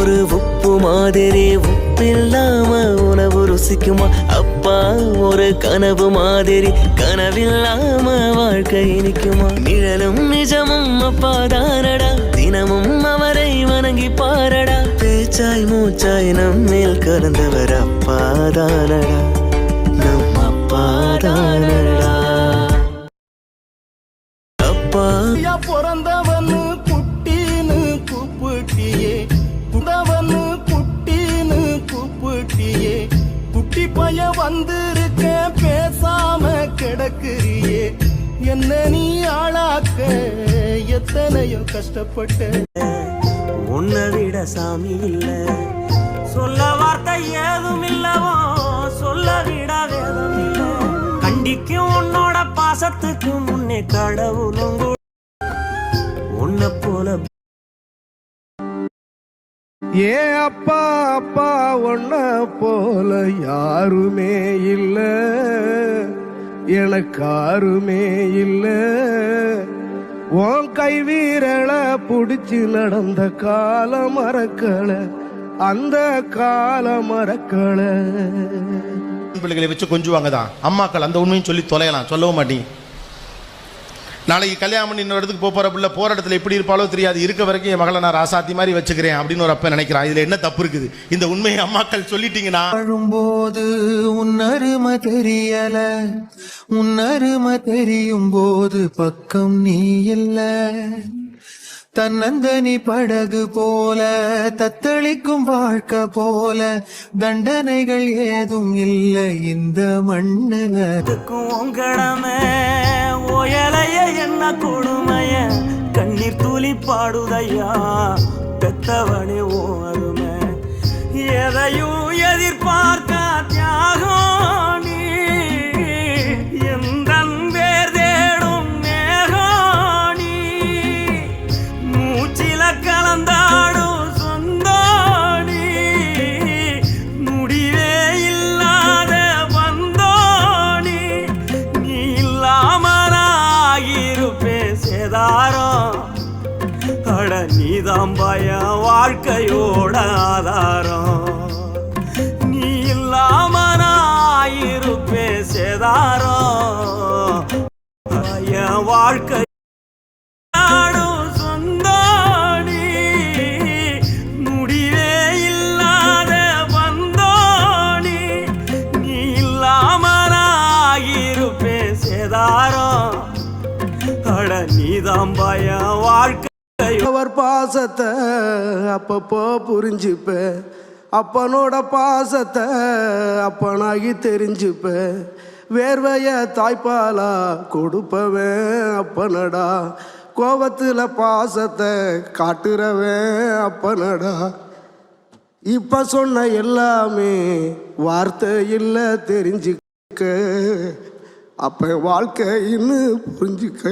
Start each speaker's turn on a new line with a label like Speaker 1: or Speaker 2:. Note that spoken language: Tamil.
Speaker 1: ஒரு உப்பு மாதிரி உப்பில்லாம உணவு ருசிக்குமா? அப்பா ஒரு கனவு மாதிரி கனவில்லாம வாழ்க்கை இனிக்குமா? நிழலும் நிஜமும் அப்பா தானடா, தினமும் அவரை வணங்கி பாரடா. பேச்சாய் மூச்சாய் நம்மேல் கலந்தவர் அப்பா தானடா, நம் அப்பா தானடா. அப்பா
Speaker 2: பிறந்தவனு குட்டின்னு கூப்பிட்டியே, குடவனு குட்டின்னு கூப்பிட்டியே. குட்டி பைய வந்திருக்க பேசாம கிடக்குறியே, என்ன நீ ஆளாக்க எத்தனையோ கஷ்டப்பட்ட.
Speaker 1: உன்னை விட சாமி இல்ல, சொல்ல வார்த்தை ஏதும் இல்லவோ, சொல்ல விட வேதம் இல்ல. கண்டிக்கும் உன்னோட பாசத்துக்கு முன்னே கடவுளும் உன்னை போல.
Speaker 2: ஏ அப்பா அப்பா ஒன்ன போல யாருமே இல்ல, எனக்கு யாருமே இல்ல. உன் கை வீரலை புடிச்சு நடந்த கால மறக்கல, அந்த கால மறக்கல.
Speaker 3: பிள்ளைகளை வச்சு கொஞ்சுவாங்க தான் அம்மாக்கள், அந்த உண்மையும் சொல்லி தொலையலாம், சொல்லவும் மாட்டீங்க. நாளைக்கு கல்யாணம் பண்ணி இன்னொரு இடத்துக்கு போகிற பிள்ளை போகிற இடத்துல எப்படி இருப்பாலோ தெரியாது, இருக்க வரைக்கும் என் மகளை நான் ராசாத்தி மாதிரி வச்சுக்கிறேன் அப்படின்னு ஒரு அப்ப நினைக்கிறான். இதில் என்ன தப்பு இருக்குது? இந்த உண்மையை அம்மாக்கள் சொல்லிட்டீங்கன்னா.
Speaker 4: வாழும்போது உன்னருமை தெரியல, உன்னருமை தெரியும் போது பக்கம் நீ இல்ல. தன்னந்தனி படகு போல தத்தளிக்கும் வாழ்க்கை போல தண்டனைகள் ஏதும் இல்லை இந்த மண்ணுல.
Speaker 1: உங்கடமை ஓயலைய என்ன கொடுமைய கண்ணீர் துளி பாடுதையா பெத்தவனே ஓருமை. எதையும் எதிர்பார்க்க தியாகம் நீ, எந்த வேர் தேடும் மேகம் நீ. மூச்சில கலந்தாடும் சொந்தோணி, முடிவே இல்லாத வந்தோணி. நீ இல்லாம நாகிருப்பே சேதாரம், அட நீதான் பயம் வாழ்க்கையோட ஆதாரம். நீ இல்லாம நாகிருப்பே சேதாரம், என் வாழ்க்கை சொந்தோணி. முடிவே இல்லாத வந்தோணி, நீ இல்லாம நாகிருப்பே சேதாரம், அட நீதான் பயம் வாழ்க்கை.
Speaker 2: அவர் பாசத்தை அப்பப்போ புரிஞ்சுப்ப, அப்பனோட பாசத்தை அப்பனாகி தெரிஞ்சுப்ப. வேர்வைய தாய்ப்பாலா கொடுப்பவன் அப்பனடா, கோபத்துல பாசத்தை காட்டுறவன் அப்பனடா. இப்ப சொன்ன எல்லாமே வார்த்தை இல்ல தெரிஞ்சுக்க, அப்ப வாழ்க்கை இன்னும் புரிஞ்சுக்க.